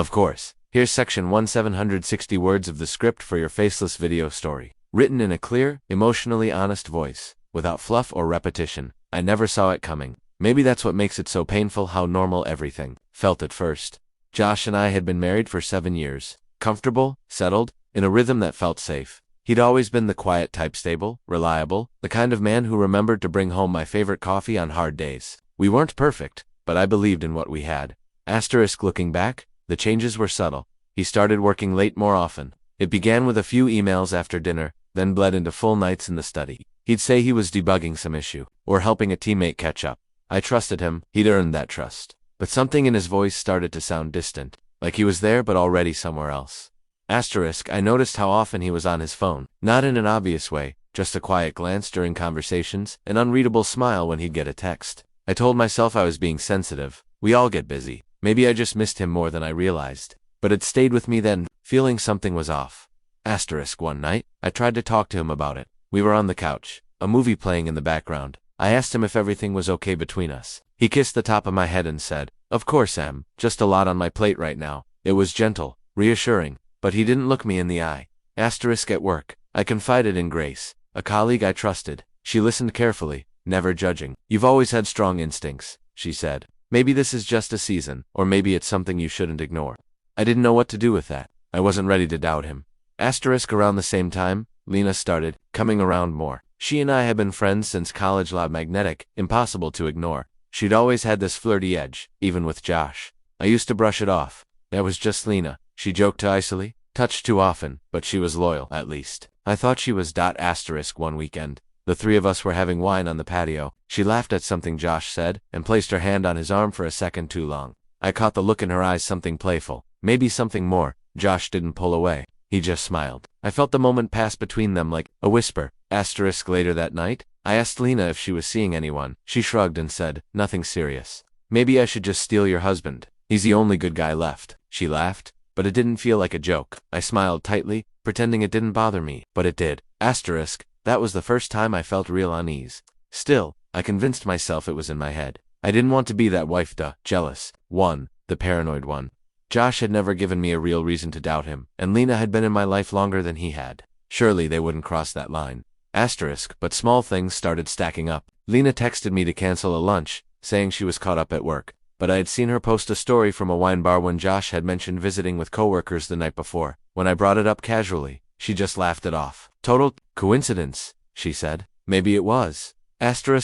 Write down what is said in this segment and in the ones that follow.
Of course. Here's section 1760 words of the script for your faceless video story. Written in a clear, emotionally honest voice, without fluff or repetition. I never saw it coming. Maybe that's what makes it so painful how normal everything felt at first. Josh and I had been married for 7 years. Comfortable, settled, in a rhythm that felt safe. He'd always been the quiet type, stable, reliable, the kind of man who remembered to bring home my favorite coffee on hard days. We weren't perfect, but I believed in what we had. Looking back, the changes were subtle. He started working late more often. It began with a few emails after dinner, then bled into full nights in the study. He'd say he was debugging some issue, or helping a teammate catch up. I trusted him, he'd earned that trust. But something in his voice started to sound distant, like he was there but already somewhere else. I noticed how often he was on his phone, not in an obvious way, just a quiet glance during conversations, an unreadable smile when he'd get a text. I told myself I was being sensitive. We all get busy. Maybe I just missed him more than I realized. But it stayed with me then, feeling something was off. One night, I tried to talk to him about it. We were on the couch, a movie playing in the background. I asked him if everything was okay between us. He kissed the top of my head and said, "Of course, Em, just a lot on my plate right now." It was gentle, reassuring, but he didn't look me in the eye. At work, I confided in Grace, a colleague I trusted. She listened carefully, never judging. "You've always had strong instincts," she said. "Maybe this is just a season, or maybe it's something you shouldn't ignore." I didn't know what to do with that. I wasn't ready to doubt him. Around the same time, Lena started coming around more. She and I had been friends since college. Magnetic, impossible to ignore. She'd always had this flirty edge, even with Josh. I used to brush it off. That was just Lena, she joked icily. Touched too often, but she was loyal, at least. I thought she was. One weekend, the three of us were having wine on the patio. She laughed at something Josh said, and placed her hand on his arm for a second too long. I caught the look in her eyes, something playful, maybe something more. Josh didn't pull away. He just smiled. I felt the moment pass between them like a whisper. Later that night, I asked Lena if she was seeing anyone. She shrugged and said, "Nothing serious. Maybe I should just steal your husband. He's the only good guy left." She laughed, but it didn't feel like a joke. I smiled tightly, pretending it didn't bother me, but it did. That was the first time I felt real unease. Still, I convinced myself it was in my head. I didn't want to be that wife, jealous one, the paranoid one. Josh had never given me a real reason to doubt him, and Lena had been in my life longer than he had. Surely they wouldn't cross that line. But small things started stacking up. Lena texted me to cancel a lunch, saying she was caught up at work. But I had seen her post a story from a wine bar when Josh had mentioned visiting with coworkers the night before. When I brought it up casually, she just laughed it off. "Total coincidence," she said. Maybe it was.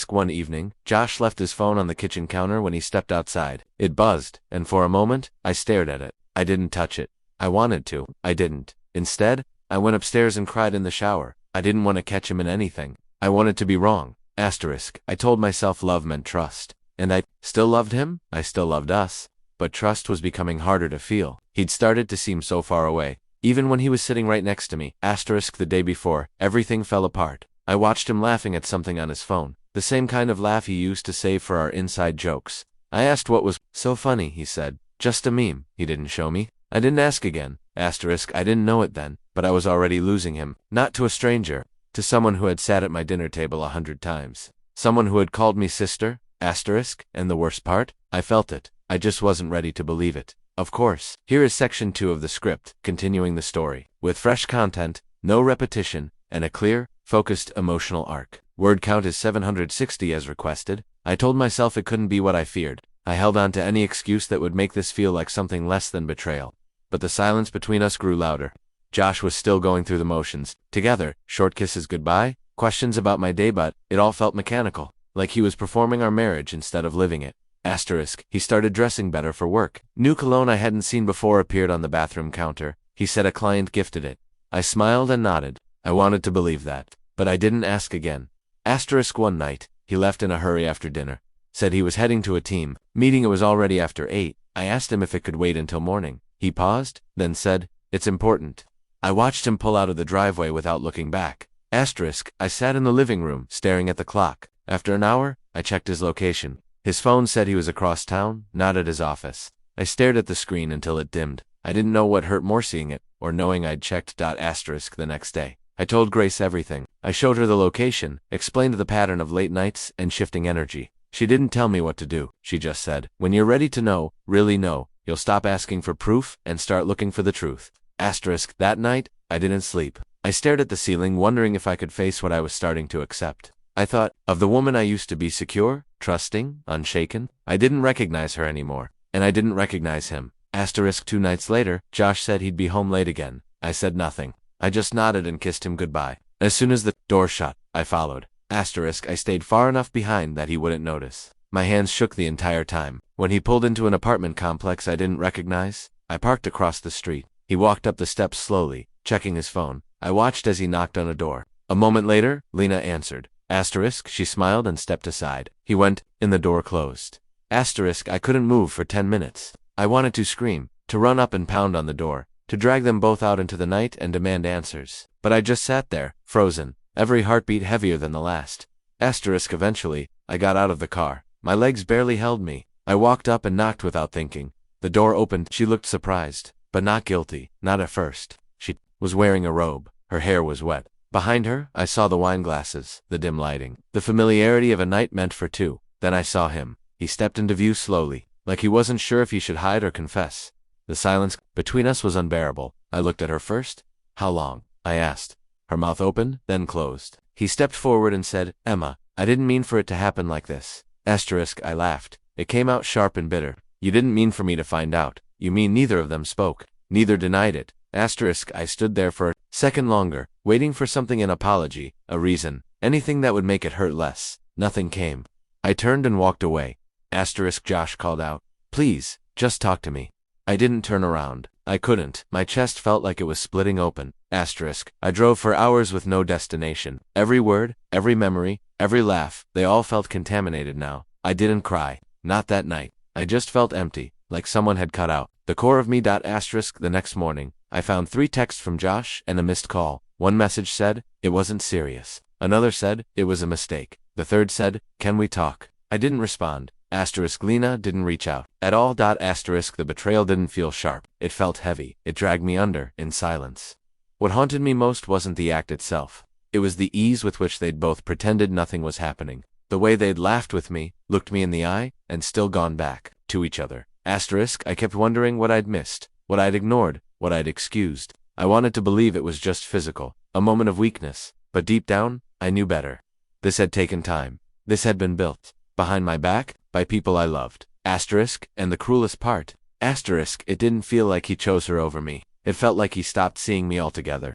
One evening, Josh left his phone on the kitchen counter when he stepped outside. It buzzed, and for a moment, I stared at it. I didn't touch it. I wanted to. I didn't. Instead, I went upstairs and cried in the shower. I didn't want to catch him in anything. I wanted to be wrong. I told myself love meant trust. And I still loved him. I still loved us. But trust was becoming harder to feel. He'd started to seem so far away. Even when he was sitting right next to me. The day before, everything fell apart. I watched him laughing at something on his phone. The same kind of laugh he used to save for our inside jokes. I asked what was so funny, he said. "Just a meme." He didn't show me. I didn't ask again. I didn't know it then, but I was already losing him. Not to a stranger. To someone who had sat at my dinner table 100 times. Someone who had called me sister. And the worst part? I felt it. I just wasn't ready to believe it. Of course. Here is section 2 of the script, continuing the story. With fresh content, no repetition, and a clear, focused emotional arc. Word count is 760 as requested. I told myself it couldn't be what I feared. I held on to any excuse that would make this feel like something less than betrayal. But the silence between us grew louder. Josh was still going through the motions. Together, short kisses goodbye, questions about my day, but it all felt mechanical. Like he was performing our marriage instead of living it. He started dressing better for work. New cologne I hadn't seen before appeared on the bathroom counter. He said a client gifted it. I smiled and nodded. I wanted to believe that, but I didn't ask again. One night, he left in a hurry after dinner. Said he was heading to a team meeting. It was already after 8. I asked him if it could wait until morning. He paused, then said, "It's important." I watched him pull out of the driveway without looking back. I sat in the living room, staring at the clock. After an hour, I checked his location. His phone said he was across town, not at his office. I stared at the screen until it dimmed. I didn't know what hurt more, seeing it, or knowing I'd checked. The next day. I told Grace everything. I showed her the location, explained the pattern of late nights and shifting energy. She didn't tell me what to do. She just said, "When you're ready to know, really know, you'll stop asking for proof and start looking for the truth. Asterisk. That night, I didn't sleep. I stared at the ceiling, wondering if I could face what I was starting to accept. I thought of the woman I used to be, secure, trusting, unshaken. I didn't recognize her anymore, and I didn't recognize him. Asterisk. 2 nights later, Josh said he'd be home late again. I said nothing. I just nodded and kissed him goodbye. As soon as the door shut, I followed. Asterisk. I stayed far enough behind that he wouldn't notice. My hands shook the entire time. When he pulled into an apartment complex I didn't recognize, I parked across the street. He walked up the steps slowly, checking his phone. I watched as he knocked on a door. A moment later, Lena answered. Asterisk. She smiled and stepped aside. He went in, the door closed. Asterisk. I couldn't move for 10 minutes. I wanted to scream, to run up and pound on the door, to drag them both out into the night and demand answers. But I just sat there, frozen, every heartbeat heavier than the last. Asterisk. Eventually, I got out of the car. My legs barely held me. I walked up and knocked without thinking. The door opened. She looked surprised, but not guilty, not at first. She was wearing a robe. Her hair was wet. Behind her, I saw the wine glasses, the dim lighting, the familiarity of a night meant for two. Then I saw him. He stepped into view slowly, like he wasn't sure if he should hide or confess. The silence between us was unbearable. I looked at her first. How long? I asked. Her mouth opened, then closed. He stepped forward and said, Emma, I didn't mean for it to happen like this. Asterisk. I laughed. It came out sharp and bitter. You didn't mean for me to find out. You mean neither of them spoke. Neither denied it. Asterisk. I stood there for a second longer, waiting for something, an apology, a reason, anything that would make it hurt less. Nothing came. I turned and walked away. Asterisk. Josh called out. Please, just talk to me. I didn't turn around. I couldn't. My chest felt like it was splitting open. Asterisk. I drove for hours with no destination. Every word, every memory, every laugh, they all felt contaminated now. I didn't cry. Not that night. I just felt empty, like someone had cut out the core of me. Asterisk. The next morning, I found 3 texts from Josh and a missed call. One message said, it wasn't serious. Another said, it was a mistake. The third said, can we talk? I didn't respond. Asterisk. Lena didn't reach out at all. Asterisk. The betrayal didn't feel sharp. It felt heavy. It dragged me under, in silence. What haunted me most wasn't the act itself. It was the ease with which they'd both pretended nothing was happening. The way they'd laughed with me, looked me in the eye, and still gone back to each other. Asterisk. I kept wondering what I'd missed, what I'd ignored, what I'd excused. I wanted to believe it was just physical, a moment of weakness, but deep down, I knew better. This had taken time. This had been built, behind my back, by people I loved. Asterisk. And the cruelest part. Asterisk. It didn't feel like he chose her over me. It felt like he stopped seeing me altogether.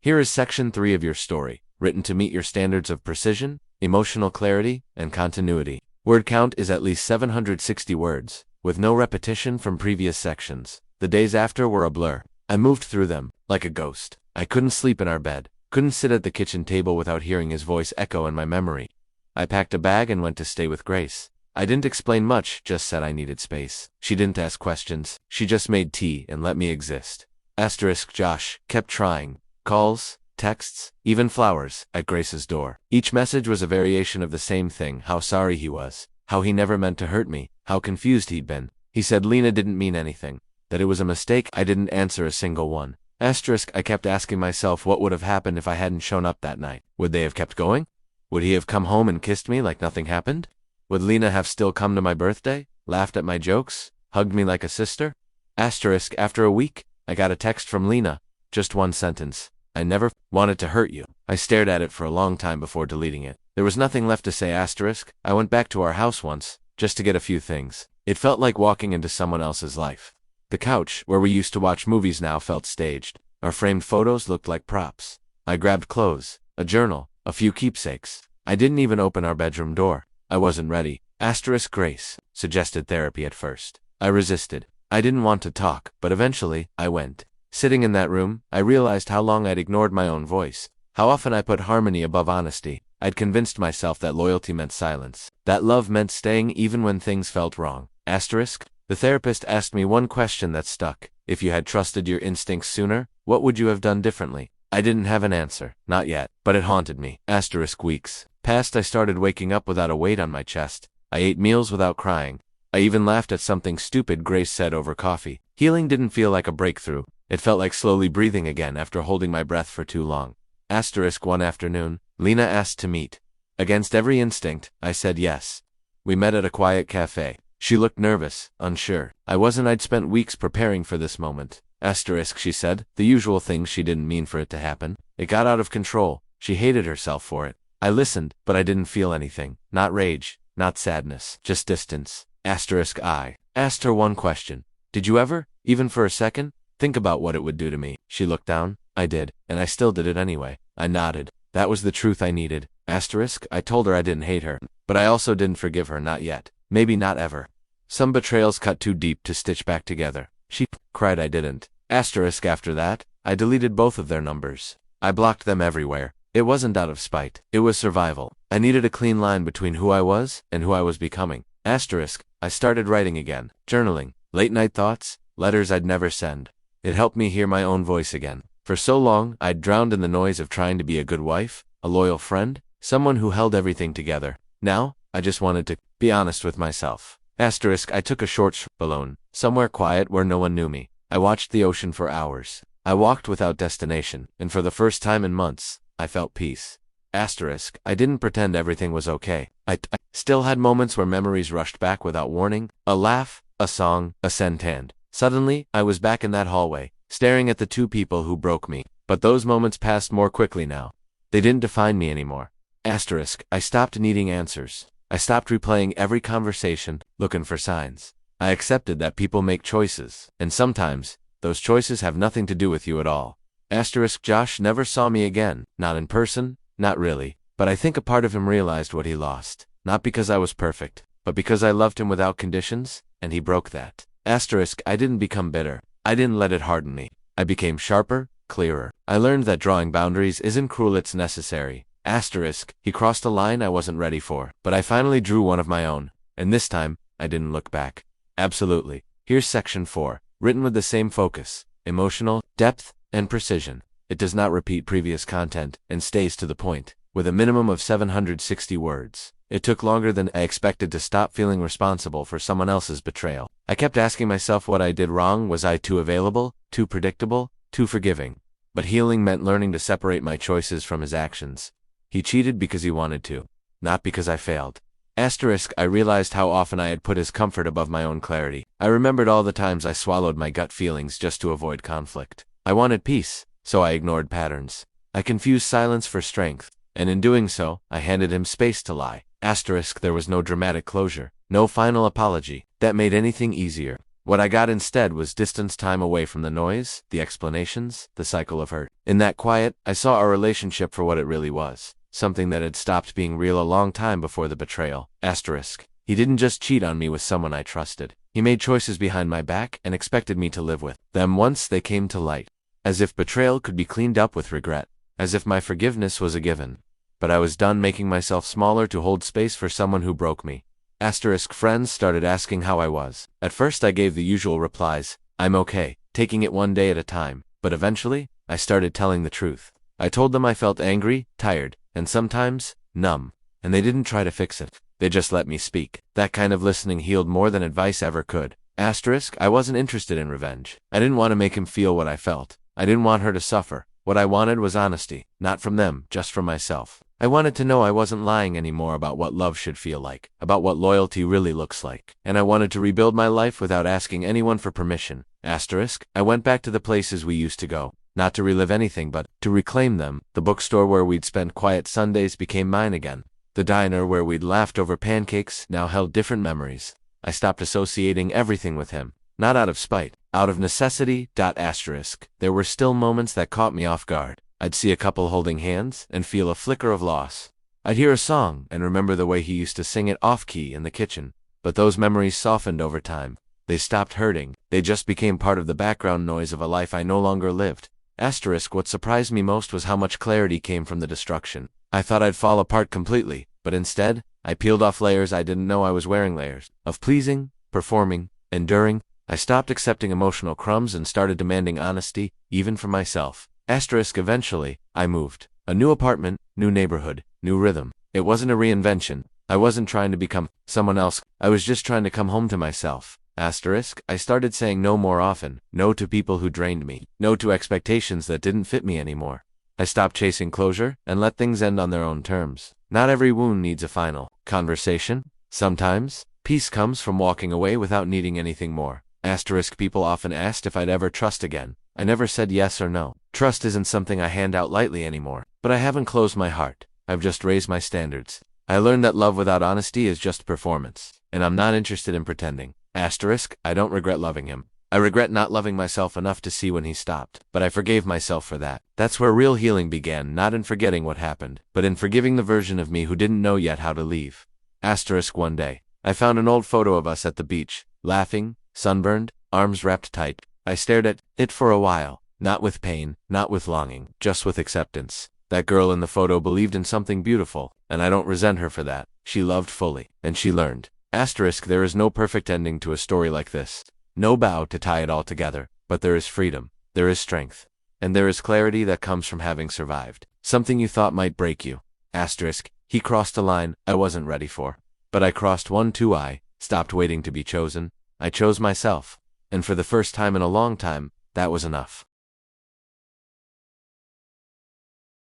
Here is section 3 of your story, written to meet your standards of precision, emotional clarity, and continuity. Word count is at least 760 words, with no repetition from previous sections. The days after were a blur. I moved through them, like a ghost. I couldn't sleep in our bed, couldn't sit at the kitchen table without hearing his voice echo in my memory. I packed a bag and went to stay with Grace. I didn't explain much, just said I needed space. She didn't ask questions. She just made tea and let me exist. Asterisk. Josh kept trying. Calls, texts, even flowers, at Grace's door. Each message was a variation of the same thing: how sorry he was, how he never meant to hurt me, how confused he'd been. He said Lena didn't mean anything, that it was a mistake. I didn't answer a single one. Asterisk. I kept asking myself what would have happened if I hadn't shown up that night. Would they have kept going? Would he have come home and kissed me like nothing happened? Would Lena have still come to my birthday, laughed at my jokes, hugged me like a sister? Asterisk. After a week, I got a text from Lena. Just one sentence. I never wanted to hurt you. I stared at it for a long time before deleting it. There was nothing left to say. Asterisk. I went back to our house once, just to get a few things. It felt like walking into someone else's life. The couch, where we used to watch movies, now felt staged. Our framed photos looked like props. I grabbed clothes, a journal, a few keepsakes. I didn't even open our bedroom door. I wasn't ready. Asterisk. Grace suggested therapy at first. I resisted. I didn't want to talk, but eventually, I went. Sitting in that room, I realized how long I'd ignored my own voice, how often I put harmony above honesty. I'd convinced myself that loyalty meant silence, that love meant staying even when things felt wrong. Asterisk. The therapist asked me one question that stuck. If you had trusted your instincts sooner, what would you have done differently? I didn't have an answer, not yet, but it haunted me. Asterisk. Weeks passed. I started waking up without a weight on my chest. I ate meals without crying. I even laughed at something stupid Grace said over coffee. Healing didn't feel like a breakthrough. It felt like slowly breathing again after holding my breath for too long. Asterisk. One afternoon, Lena asked to meet. Against every instinct, I said yes. We met at a quiet cafe. She looked nervous, unsure. I wasn't. I'd spent weeks preparing for this moment. Asterisk, she said, the usual things she didn't mean for it to happen. It got out of control. She hated herself for it. I listened, but I didn't feel anything. Not rage, not sadness, just distance. Asterisk, I asked her one question. Did you ever, even for a second, think about what it would do to me? She looked down. I did, and I still did it anyway. I nodded. That was the truth I needed. Asterisk, I told her I didn't hate her, but I also didn't forgive her, not yet. Maybe not ever. Some betrayals cut too deep to stitch back together. She cried. I didn't. Asterisk, after that, I deleted both of their numbers. I blocked them everywhere. It wasn't out of spite. It was survival. I needed a clean line between who I was and who I was becoming. Asterisk, I started writing again. Journaling. Late night thoughts. Letters I'd never send. It helped me hear my own voice again. For so long, I'd drowned in the noise of trying to be a good wife, a loyal friend, someone who held everything together. Now, I just wanted to be honest with myself. Asterisk, I took a short alone, somewhere quiet where no one knew me. I watched the ocean for hours. I walked without destination, and for the first time in months, I felt peace. Asterisk, I didn't pretend everything was okay. I still had moments where memories rushed back without warning, a laugh, a song, a scent. Suddenly, I was back in that hallway, staring at the two people who broke me. But those moments passed more quickly now. They didn't define me anymore. Asterisk, I stopped needing answers. I stopped replaying every conversation, looking for signs. I accepted that people make choices, and sometimes, those choices have nothing to do with you at all. Asterisk, Josh never saw me again, not in person, not really, but I think a part of him realized what he lost. Not because I was perfect, but because I loved him without conditions, and he broke that. Asterisk, I didn't become bitter. I didn't let it harden me. I became sharper, clearer. I learned that drawing boundaries isn't cruel, it's necessary. Asterisk, he crossed a line I wasn't ready for, but I finally drew one of my own, and this time, I didn't look back. Absolutely. Here's section 4, written with the same focus, emotional, depth, and precision. It does not repeat previous content, and stays to the point, with a minimum of 760 words. It took longer than I expected to stop feeling responsible for someone else's betrayal. I kept asking myself what I did wrong. Was I too available, too predictable, too forgiving? But healing meant learning to separate my choices from his actions. He cheated because he wanted to, not because I failed. Asterisk, I realized how often I had put his comfort above my own clarity. I remembered all the times I swallowed my gut feelings just to avoid conflict. I wanted peace, so I ignored patterns. I confused silence for strength, and in doing so, I handed him space to lie. Asterisk, there was no dramatic closure, no final apology, that made anything easier. What I got instead was distance, time away from the noise, the explanations, the cycle of hurt. In that quiet, I saw our relationship for what it really was. Something that had stopped being real a long time before the betrayal. Asterisk, he didn't just cheat on me with someone I trusted. He made choices behind my back and expected me to live with them once they came to light. As if betrayal could be cleaned up with regret. As if my forgiveness was a given. But I was done making myself smaller to hold space for someone who broke me. Asterisk, friends started asking how I was. At first I gave the usual replies, I'm okay, taking it one day at a time. But eventually, I started telling the truth. I told them I felt angry, tired, and sometimes, numb. And they didn't try to fix it. They just let me speak. That kind of listening healed more than advice ever could. Asterisk, I wasn't interested in revenge. I didn't want to make him feel what I felt. I didn't want her to suffer. What I wanted was honesty. Not from them, just from myself. I wanted to know I wasn't lying anymore about what love should feel like, about what loyalty really looks like. And I wanted to rebuild my life without asking anyone for permission. Asterisk, I went back to the places we used to go. Not to relive anything, but to reclaim them. The bookstore where we'd spent quiet Sundays became mine again. The diner where we'd laughed over pancakes now held different memories. I stopped associating everything with him. Not out of spite, out of necessity. Asterisk, there were still moments that caught me off guard. I'd see a couple holding hands and feel a flicker of loss. I'd hear a song and remember the way he used to sing it off-key in the kitchen. But those memories softened over time. They stopped hurting. They just became part of the background noise of a life I no longer lived. Asterisk, what surprised me most was how much clarity came from the destruction. I thought I'd fall apart completely, but instead, I peeled off layers I didn't know I was wearing, layers of pleasing, performing, enduring. I stopped accepting emotional crumbs and started demanding honesty, even from myself. Asterisk, eventually, I moved. A new apartment, new neighborhood, new rhythm. It wasn't a reinvention. I wasn't trying to become someone else. I was just trying to come home to myself. Asterisk, I started saying no more often. No to people who drained me. No to expectations that didn't fit me anymore. I stopped chasing closure and let things end on their own terms. Not every wound needs a final conversation. Sometimes, Peace comes from walking away without needing anything more. Asterisk people often asked if I'd ever trust again. I never said yes or no. Trust isn't something I hand out lightly anymore. But I haven't closed my heart. I've just raised my standards. I learned that love without honesty is just performance. And I'm not interested in pretending. Asterisk, I don't regret loving him. I regret not loving myself enough to see when he stopped. But I forgave myself for that. That's where real healing began, not in forgetting what happened, but in forgiving the version of me who didn't know yet how to leave. Asterisk one day, I found an old photo of us at the beach, laughing, sunburned, arms wrapped tight. I stared at it for a while, not with pain, not with longing, just with acceptance. That girl in the photo believed in something beautiful, and I don't resent her for that. She loved fully, and she learned. Asterisk, there is no perfect ending to a story like this. No bow to tie it all together, but there is freedom, there is strength, and there is clarity that comes from having survived something you thought might break you. Asterisk, he crossed a line I wasn't ready for. But I crossed one too. I stopped waiting to be chosen. I chose myself. And for the first time in a long time, that was enough.